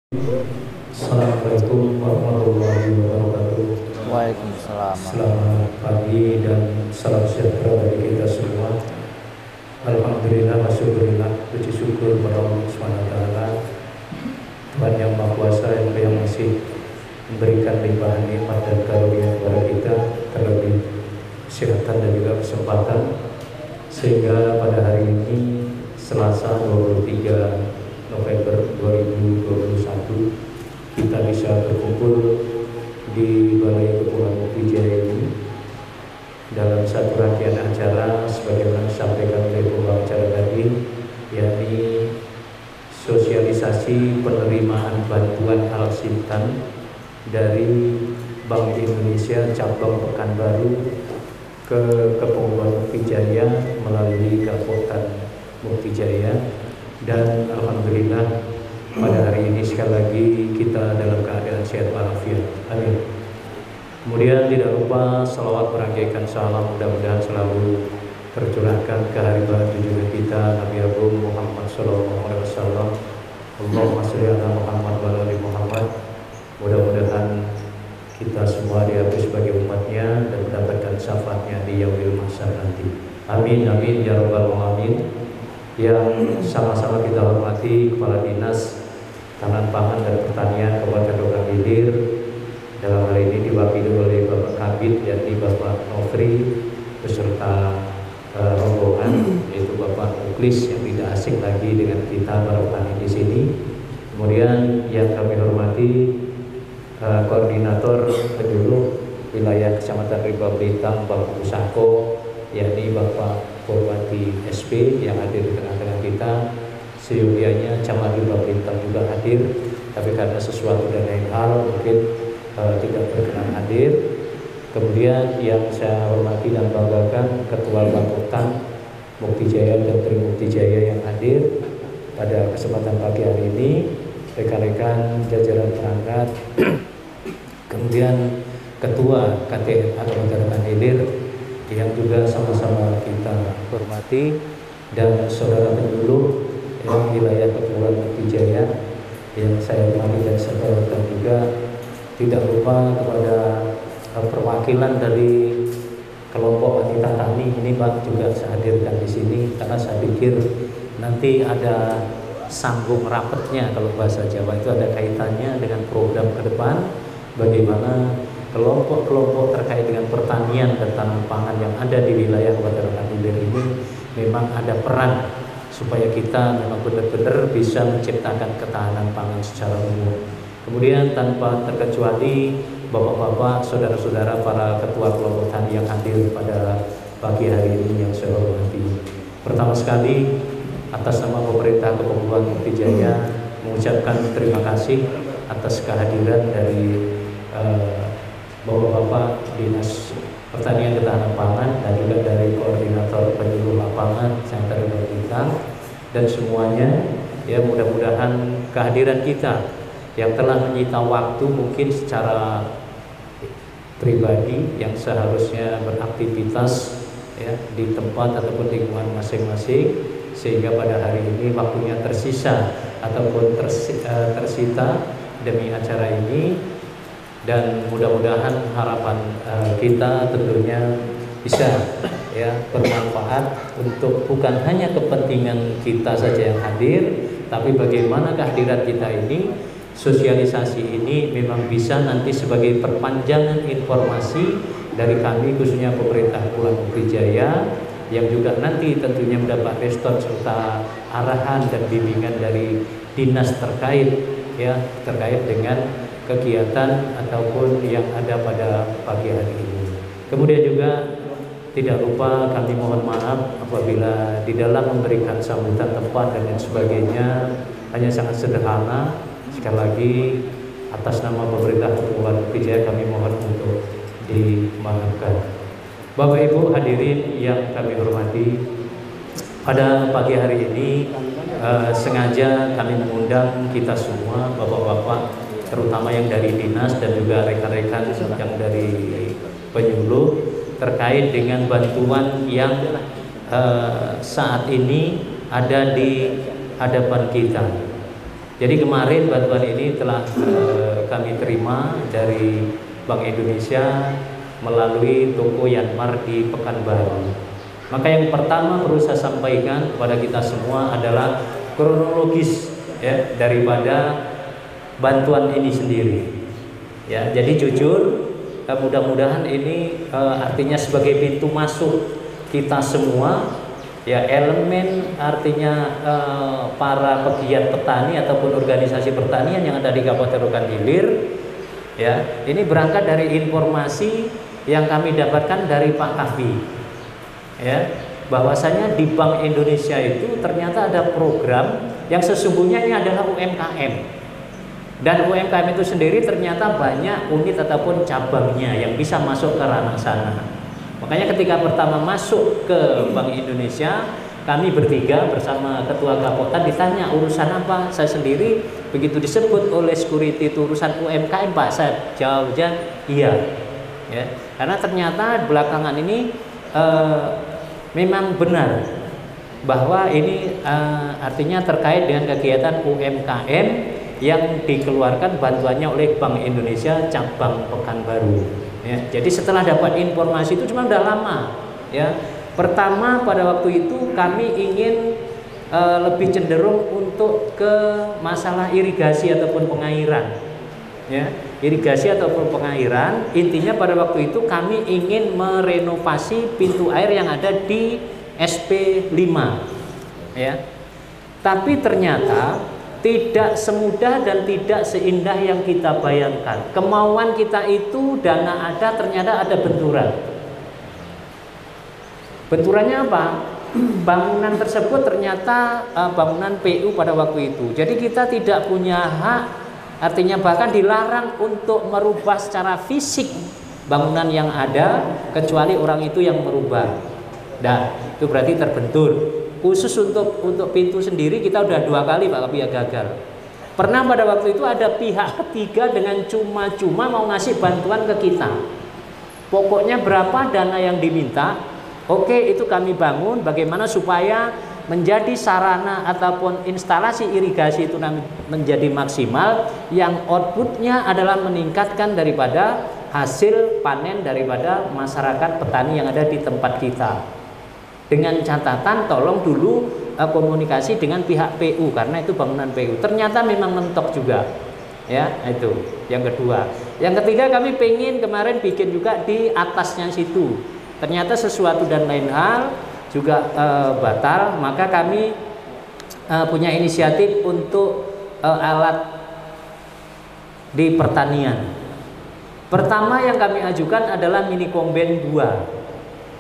Assalamualaikum warahmatullahi wabarakatuh. Waalaikumsalam. Selamat pagi dan salam sejahtera bagi kita semua. Alhamdulillah, syukurillah, puji syukur kepada Allah Subhanahu wa taala, Tuhan yang Maha Kuasa yang masih memberikan limpahan nikmat dan karunia kepada kita, terlebih kesehatan dan juga kesempatan, sehingga pada hari ini Selasa 23 November 2021 kita bisa berkumpul di Balai Kepulauan Mukti Jaya ini dalam satu rangkaian acara sebagaimana disampaikan oleh pembicara tadi, yakni sosialisasi penerimaan bantuan Al-Sintan dari Bank Indonesia cabang Pekanbaru ke Kepulauan Mukti Jaya melalui Kabupaten Mukti Jaya. Dan alhamdulillah pada hari ini sekali lagi kita dalam keadaan sehat walafiat. Amin. Kemudian tidak lupa salawat merangkaikan salam mudah-mudahan selalu tercurahkan ke hariban junjungan kita Nabi Agung Muhammad Sallallahu Alaihi Wasallam. Allahumma sholli ala Muhammad wa ala ali Muhammad. Mudah-mudahan kita semua diakui sebagai umatnya dan mendapatkan syafaatnya di yaumil mahsyar nanti. Amin amin ya rabbal alamin. Yang sama-sama kita hormati Kepala Dinas Tahanan Pangan dan Pertanian Kabupaten Rokan Hilir, dalam hal ini diwakili oleh Bapak Kabid yakni Bapak Nofri beserta rombongan yaitu Bapak Muklis yang tidak asing lagi dengan kita para petani di sini. Kemudian yang kami hormati Koordinator Penyuluh Wilayah Kecamatan Rimba Bintang Bapak Pusako yakni Bapak Purwati SP yang hadir di tengah-tengah kita. Seyogianya Camat Rimba Bintang juga hadir, tapi karena sesuatu dan lain hal mungkin tidak berkenan hadir. Kemudian yang saya hormati dan banggakan Ketua Bangkutan Mukti Jaya dan Tri Mukti Jaya yang hadir pada kesempatan pagi hari ini, rekan-rekan jajaran perangkat, kemudian Ketua KTNA Kabupaten Rokan Hilir yang juga sama-sama kita hormati, dan saudara penyuluh yang wilayah Kepulauan Mukti Jaya yang saya hormati dan saya hormati juga. Tidak lupa kepada perwakilan dari kelompok wanita tani ini Pak juga saya hadirkan di sini karena saya pikir nanti ada sambung rapatnya, kalau bahasa Jawa itu ada kaitannya dengan program ke depan bagaimana kelompok-kelompok terkait dengan pertanian dan tanaman pangan yang ada di wilayah Kabupaten Rokan Hilir ini memang ada peran supaya kita memang benar-benar bisa menciptakan ketahanan pangan secara umum. Kemudian tanpa terkecuali bapak-bapak, saudara-saudara para ketua kelompok tani yang hadir pada pagi hari ini yang saya hormati. Pertama sekali atas nama pemerintah Kepulauan Mukti Jaya mengucapkan terima kasih atas kehadiran dari Bapak-bapak Dinas Pertanian Ketahanan Pangan dan juga dari Koordinator Penyuluh Lapangan Center Bintang dan semuanya, ya mudah-mudahan kehadiran kita yang telah menyita waktu mungkin secara pribadi yang seharusnya beraktivitas ya di tempat ataupun lingkungan masing-masing, sehingga pada hari ini waktunya tersisa ataupun tersita demi acara ini. Dan mudah-mudahan harapan kita tentunya bisa ya bermanfaat untuk bukan hanya kepentingan kita saja yang hadir, tapi bagaimana kehadiran kita ini, sosialisasi ini memang bisa nanti sebagai perpanjangan informasi dari kami khususnya pemerintah Kepulauan Mukti Jaya yang juga nanti tentunya mendapat respon serta arahan dan bimbingan dari dinas terkait ya terkait dengan kegiatan ataupun yang ada pada pagi hari ini. Kemudian juga tidak lupa kami mohon maaf apabila di dalam memberikan sambutan tempat dan lain sebagainya hanya sangat sederhana. Sekali lagi atas nama pemerintah Kepulauan Mukti Jaya kami mohon untuk dimaafkan. Bapak Ibu hadirin yang kami hormati, pada pagi hari ini sengaja kami mengundang kita semua bapak-bapak terutama yang dari dinas dan juga rekan-rekan yang dari penyuluh terkait dengan bantuan yang saat ini ada di hadapan kita. Jadi kemarin bantuan ini telah kami terima dari Bank Indonesia melalui toko Yanmar di Pekanbaru. Maka yang pertama perlu saya sampaikan kepada kita semua adalah kronologis ya daripada bantuan ini sendiri. Ya, jadi jujur mudah-mudahan ini artinya sebagai pintu masuk kita semua. Ya, elemen artinya para pegiat petani ataupun organisasi pertanian yang ada di Kabupaten Rokan Hilir, ya, ini berangkat dari informasi yang kami dapatkan dari Pak Kavi, ya, bahwasanya di Bank Indonesia itu ternyata ada program yang sesungguhnya ini adalah UMKM, dan UMKM itu sendiri ternyata banyak unit ataupun cabangnya yang bisa masuk ke ranah sana. Makanya ketika pertama masuk ke Bank Indonesia, kami bertiga bersama Ketua Kapotan ditanya urusan apa. Saya sendiri begitu disebut oleh security itu urusan UMKM Pak, saya jawabnya iya. Ya, karena ternyata belakangan ini memang benar bahwa ini artinya terkait dengan kegiatan UMKM yang dikeluarkan bantuannya oleh Bank Indonesia cabang Pekanbaru. Ya, jadi setelah dapat informasi itu cuma udah lama. Ya, pertama pada waktu itu kami ingin lebih cenderung untuk ke masalah irigasi ataupun pengairan. Ya, irigasi ataupun pengairan. Intinya pada waktu itu kami ingin merenovasi pintu air yang ada di SP5. Ya, tapi ternyata tidak semudah dan tidak seindah yang kita bayangkan. Kemauan kita itu dana ada, ternyata ada benturan. Benturannya apa? Bangunan tersebut ternyata bangunan PU pada waktu itu. Jadi kita tidak punya hak, artinya bahkan dilarang untuk merubah secara fisik bangunan yang ada, kecuali orang itu yang merubah. Nah, itu berarti terbentur. Khusus untuk pintu sendiri kita udah 2 kali Pak Kapi gagal. Pernah pada waktu itu ada pihak ketiga dengan cuma-cuma mau ngasih bantuan ke kita. Pokoknya berapa dana yang diminta, oke itu kami bangun. Bagaimana supaya menjadi sarana ataupun instalasi irigasi itu menjadi maksimal, yang outputnya adalah meningkatkan daripada hasil panen daripada masyarakat petani yang ada di tempat kita. Dengan catatan tolong dulu komunikasi dengan pihak PU karena itu bangunan PU. Ternyata memang mentok juga. Ya, itu yang kedua. Yang ketiga kami pengen kemarin bikin juga di atasnya situ. Ternyata sesuatu dan lain hal juga batal, maka kami punya inisiatif untuk alat di pertanian. Pertama yang kami ajukan adalah mini combine 2.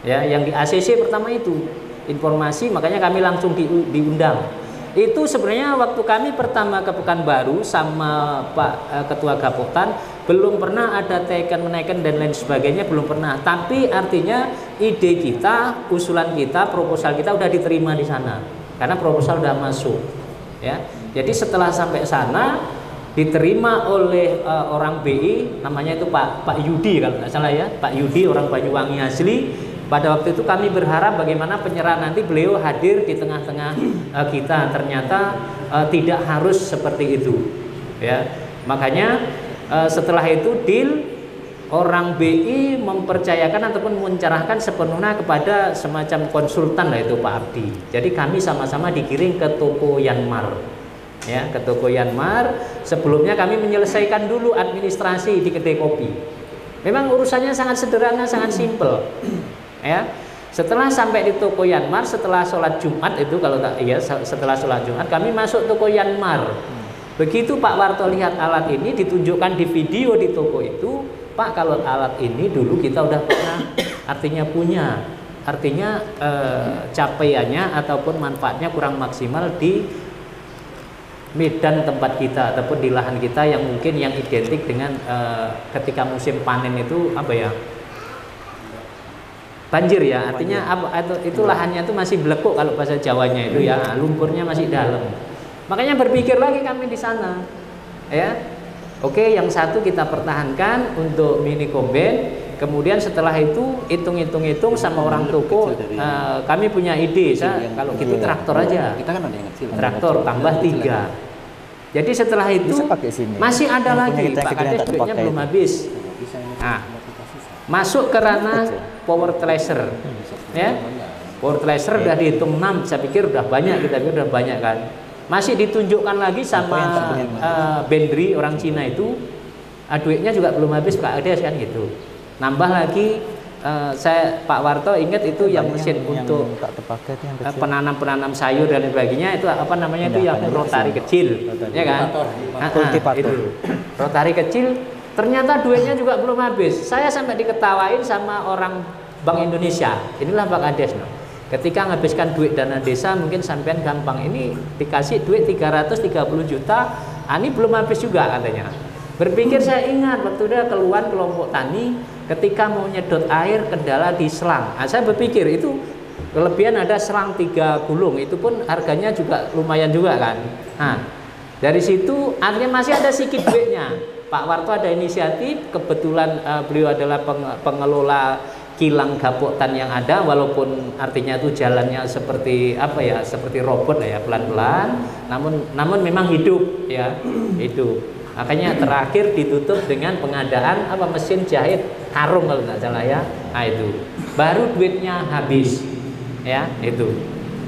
Ya, yang di ACC pertama itu informasi, makanya kami langsung diundang. Itu sebenarnya waktu kami pertama ke Pekanbaru sama Pak Ketua Kapotan belum pernah ada teken-meneken dan lain sebagainya, belum pernah. Tapi artinya ide kita, usulan kita, proposal kita udah diterima di sana karena proposal udah masuk. Ya, jadi setelah sampai sana diterima oleh orang BI, namanya itu Pak Yudi kalau nggak salah ya, Pak Yudi orang Banyuwangi asli. Pada waktu itu kami berharap bagaimana penyerahan nanti beliau hadir di tengah-tengah kita. Ternyata tidak harus seperti itu. Ya, makanya setelah itu deal, orang BI mempercayakan ataupun mencerahkan sepenuhnya kepada semacam konsultan lah itu Pak Abdi. Jadi kami sama-sama dikirim ke toko Yanmar. Ya, ke toko Yanmar. Sebelumnya kami menyelesaikan dulu administrasi di kedai kopi. Memang urusannya sangat sederhana, sangat simpel. Ya, setelah sampai di toko Yanmar, setelah sholat Jumat itu kalau tak iya, setelah sholat Jumat kami masuk toko Yanmar. Begitu Pak Warto lihat alat ini, ditunjukkan di video di toko itu, Pak kalau alat ini dulu kita udah pernah, artinya punya, artinya capaiannya ataupun manfaatnya kurang maksimal di medan tempat kita ataupun di lahan kita yang mungkin yang identik dengan ketika musim panen itu apa ya? Banjir ya, artinya itu lahannya itu masih belekuk kalau bahasa Jawanya itu ya, lumpurnya masih dalam. Makanya berpikir lagi kami di sana, ya. Oke, yang satu kita pertahankan untuk mini combine. Kemudian setelah itu hitung sama orang toko, kami punya ide, kalau gitu traktor aja. Kita kan ada yang kecil. Traktor tambah 3. Jadi setelah itu masih ada lagi Pak Kades, duitnya belum habis. Nah, masuk ke ranah power tracer, ya. Power tracer udah dihitung 6, saya pikir udah banyak, kita pikir udah banyak kan. Masih ditunjukkan lagi sama Bendri orang Cina itu, duitnya juga belum habis Pak Kades kan gitu. Nambah lagi, Pak Warto ingat itu yang mesin untuk penanam sayur dan sebagainya, itu apa namanya itu yang rotari kecil, ya kan? Itu rotari kecil, ternyata duitnya juga belum habis. Saya sampai diketawain sama orang Bank Indonesia. Inilah Pak Kades, no. Ketika menghabiskan duit dana desa mungkin sampean gampang, ini dikasih duit 330 juta, ini belum habis juga katanya. Berpikir saya ingat waktu dia keluar kelompok tani, ketika mau nyedot air kendala di selang. Saya berpikir itu kelebihan ada selang 3 gulung, itu pun harganya juga lumayan juga kan. Nah, dari situ artinya masih ada sedikit duitnya. Pak Warto ada inisiatif, kebetulan beliau adalah pengelola kilang Gapoktan yang ada, walaupun artinya itu jalannya seperti apa ya, seperti robot ya, pelan-pelan, namun memang hidup ya, hidup. Makanya terakhir ditutup dengan pengadaan apa, mesin jahit karung kalau nggak salah ya. Nah itu baru duitnya habis ya, itu.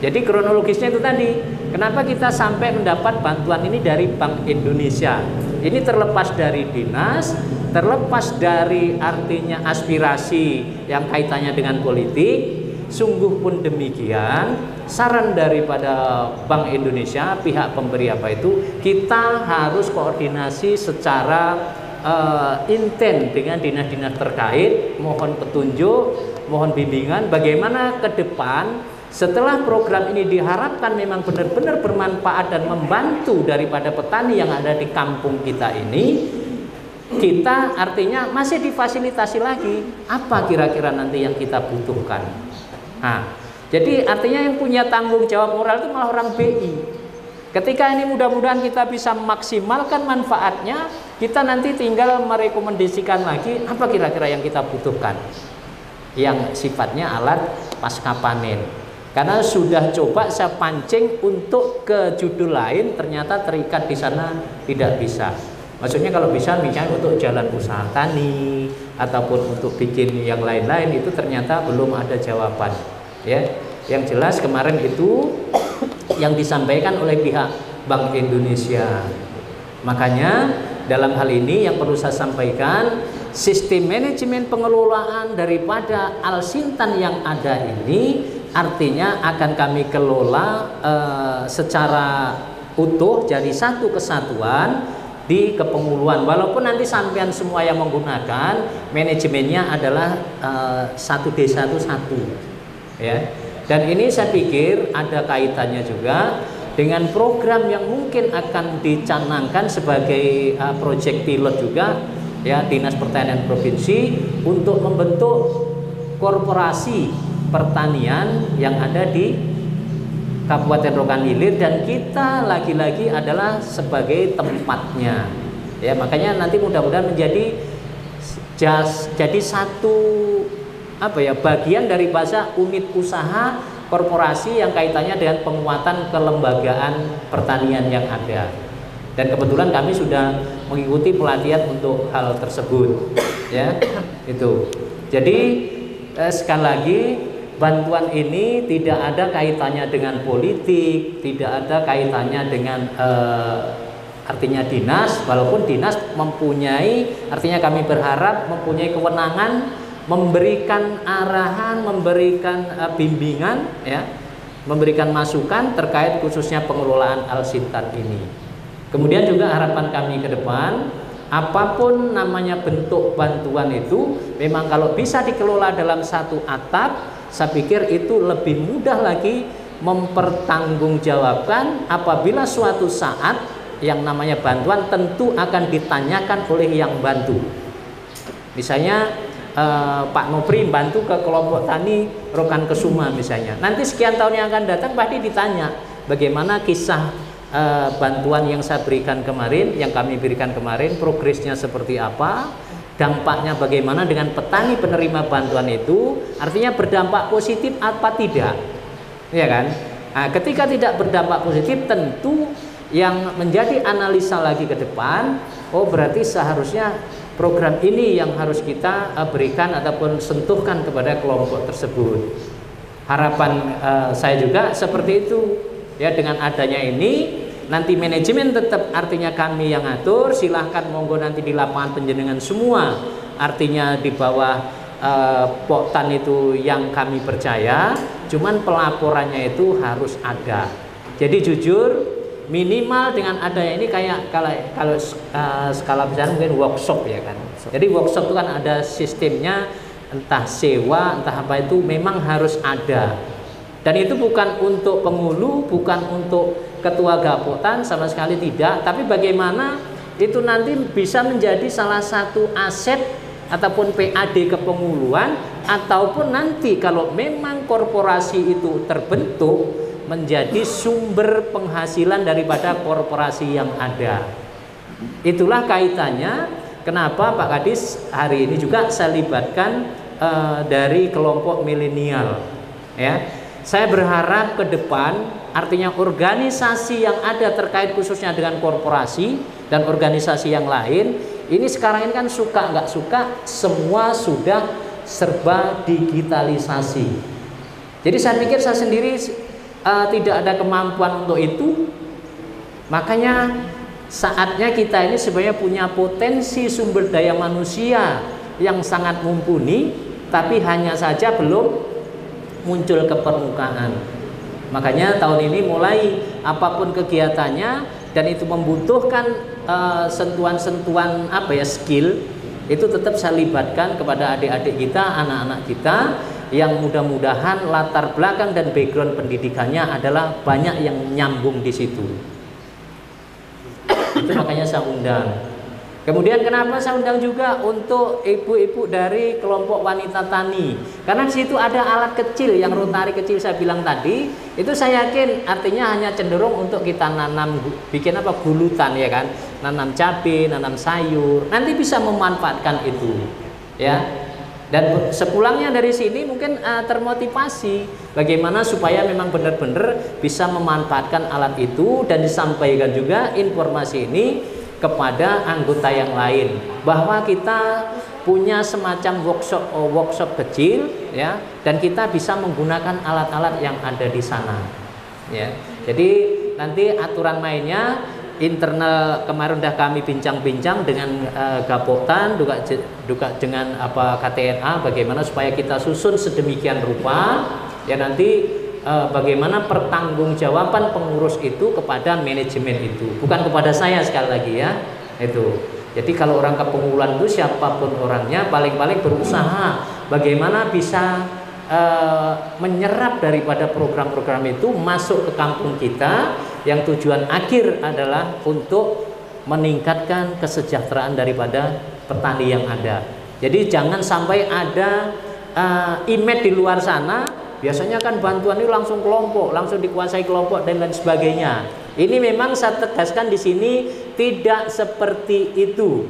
Jadi kronologisnya itu tadi, kenapa kita sampai mendapat bantuan ini dari Bank Indonesia. Ini terlepas dari dinas, terlepas dari artinya aspirasi yang kaitannya dengan politik. Sungguh pun demikian, saran daripada Bank Indonesia, pihak pemberi apa itu, kita harus koordinasi secara intent dengan dinas-dinas terkait, mohon petunjuk, mohon bimbingan bagaimana ke depan setelah program ini diharapkan memang benar-benar bermanfaat dan membantu daripada petani yang ada di kampung kita ini. Kita artinya masih difasilitasi lagi apa kira-kira nanti yang kita butuhkan. Nah, jadi artinya yang punya tanggung jawab moral itu malah orang BI. Ketika ini mudah-mudahan kita bisa memaksimalkan manfaatnya, kita nanti tinggal merekomendasikan lagi apa kira-kira yang kita butuhkan, yang sifatnya alat pasca panen. Karena sudah coba saya pancing untuk ke judul lain, ternyata terikat di sana tidak bisa. Maksudnya kalau bisa misalnya untuk jalan usaha tani ataupun untuk bikin yang lain-lain, itu ternyata belum ada jawaban. Ya, yang jelas kemarin itu yang disampaikan oleh pihak Bank Indonesia. Makanya dalam hal ini yang perlu saya sampaikan, sistem manajemen pengelolaan daripada Alsintan yang ada ini artinya akan kami kelola secara utuh jadi satu kesatuan di kepenguluan. Walaupun nanti sampean semua yang menggunakan manajemennya adalah satu desa itu satu, ya. Dan ini saya pikir ada kaitannya juga dengan program yang mungkin akan dicanangkan sebagai proyek pilot juga, ya, Dinas Pertanian Provinsi untuk membentuk korporasi pertanian yang ada di Kabupaten Rokan Hilir, dan kita lagi-lagi adalah sebagai tempatnya, ya. Makanya nanti mudah-mudahan menjadi jadi satu apa ya, bagian dari bahasa unit usaha korporasi yang kaitannya dengan penguatan kelembagaan pertanian yang ada. Dan kebetulan kami sudah mengikuti pelatihan untuk hal tersebut, ya. Itu. Jadi sekali lagi, bantuan ini tidak ada kaitannya dengan politik, tidak ada kaitannya dengan artinya dinas, walaupun dinas mempunyai, artinya kami berharap mempunyai kewenangan memberikan arahan, memberikan bimbingan, ya, memberikan masukan terkait khususnya pengelolaan Alsintan ini. Kemudian juga harapan kami ke depan, apapun namanya bentuk bantuan itu, memang kalau bisa dikelola dalam satu atap, saya pikir itu lebih mudah lagi mempertanggungjawabkan apabila suatu saat yang namanya bantuan tentu akan ditanyakan oleh yang bantu. Misalnya Pak Nopri bantu ke kelompok tani Rokan Kesuma misalnya, nanti sekian tahun yang akan datang pasti ditanya bagaimana kisah bantuan yang saya berikan kemarin, yang kami berikan kemarin, progresnya seperti apa, dampaknya bagaimana dengan petani penerima bantuan itu, artinya berdampak positif apa tidak, ya kan? Nah, ketika tidak berdampak positif, tentu yang menjadi analisa lagi ke depan, oh berarti seharusnya program ini yang harus kita berikan ataupun sentuhkan kepada kelompok tersebut. Harapan saya juga seperti itu ya, dengan adanya ini nanti manajemen tetap artinya kami yang ngatur, silahkan monggo nanti di lapangan penjenengan semua, artinya di bawah Poktan itu yang kami percaya, cuman pelaporannya itu harus ada. Jadi jujur minimal dengan adanya ini kayak kalau skala besar mungkin workshop ya kan. Jadi workshop itu kan ada sistemnya, entah sewa entah apa, itu memang harus ada. Dan itu bukan untuk penghulu, bukan untuk ketua Gapoktan, sama sekali tidak. Tapi bagaimana itu nanti bisa menjadi salah satu aset ataupun PAD kepenguluan, ataupun nanti kalau memang korporasi itu terbentuk menjadi sumber penghasilan daripada korporasi yang ada. Itulah kaitannya kenapa Pak Kadis hari ini juga saya libatkan dari kelompok milenial ya. Saya berharap ke depan artinya organisasi yang ada terkait khususnya dengan korporasi dan organisasi yang lain, ini sekarang ini kan suka nggak suka semua sudah serba digitalisasi. Jadi saya pikir saya sendiri tidak ada kemampuan untuk itu. Makanya saatnya kita ini sebenarnya punya potensi sumber daya manusia yang sangat mumpuni, tapi hanya saja belum muncul ke permukaan. Makanya tahun ini mulai apapun kegiatannya dan itu membutuhkan sentuhan-sentuhan apa ya, skill, itu tetap saya libatkan kepada adik-adik kita, anak-anak kita yang mudah-mudahan latar belakang dan background pendidikannya adalah banyak yang nyambung di situ. Itu makanya saya undang. Kemudian kenapa saya undang juga untuk ibu-ibu dari kelompok wanita tani? Karena di situ ada alat kecil yang rotari kecil saya bilang tadi. Itu saya yakin artinya hanya cenderung untuk kita nanam, bikin apa, gulutan ya kan, nanam cabai, nanam sayur. Nanti bisa memanfaatkan itu, ya. Dan sepulangnya dari sini mungkin termotivasi bagaimana supaya memang benar-benar bisa memanfaatkan alat itu, dan disampaikan juga informasi ini kepada anggota yang lain bahwa kita punya semacam workshop kecil ya, dan kita bisa menggunakan alat-alat yang ada di sana ya. Jadi nanti aturan mainnya internal kemarin udah kami bincang-bincang dengan Gapoktan juga dengan apa KTNA, bagaimana supaya kita susun sedemikian rupa ya, nanti bagaimana pertanggungjawaban pengurus itu kepada manajemen itu, bukan kepada saya sekali lagi ya. Itu. Jadi kalau orang kepenguluan itu siapapun orangnya paling-paling berusaha bagaimana bisa menyerap daripada program-program itu masuk ke kampung kita, yang tujuan akhir adalah untuk meningkatkan kesejahteraan daripada petani yang ada. Jadi jangan sampai ada image di luar sana. Biasanya kan bantuan itu langsung kelompok, langsung dikuasai kelompok dan lain sebagainya. Ini memang saya tegaskan di sini tidak seperti itu.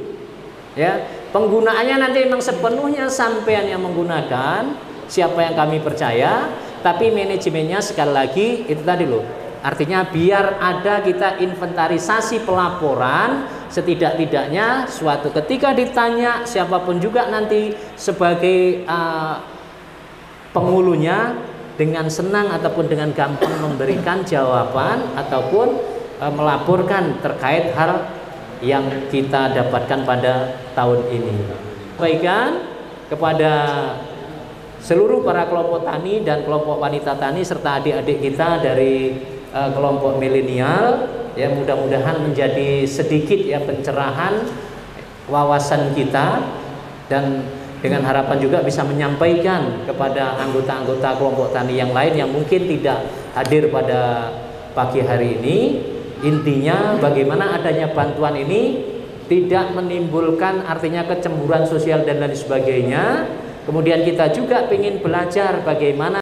Ya, penggunaannya nanti memang sepenuhnya sampean yang menggunakan, siapa yang kami percaya, tapi manajemennya sekali lagi itu tadi loh. Artinya biar ada kita inventarisasi pelaporan, setidak-tidaknya suatu ketika ditanya siapapun juga nanti sebagai penghulunya dengan senang ataupun dengan gampang memberikan jawaban ataupun melaporkan terkait hal yang kita dapatkan pada tahun ini. Sampaikan kepada seluruh para kelompok tani dan kelompok wanita tani serta adik-adik kita dari kelompok milenial ya, mudah-mudahan menjadi sedikit ya pencerahan wawasan kita, dan dengan harapan juga bisa menyampaikan kepada anggota-anggota kelompok tani yang lain yang mungkin tidak hadir pada pagi hari ini. Intinya bagaimana adanya bantuan ini tidak menimbulkan artinya kecemburuan sosial dan lain sebagainya. Kemudian kita juga ingin belajar bagaimana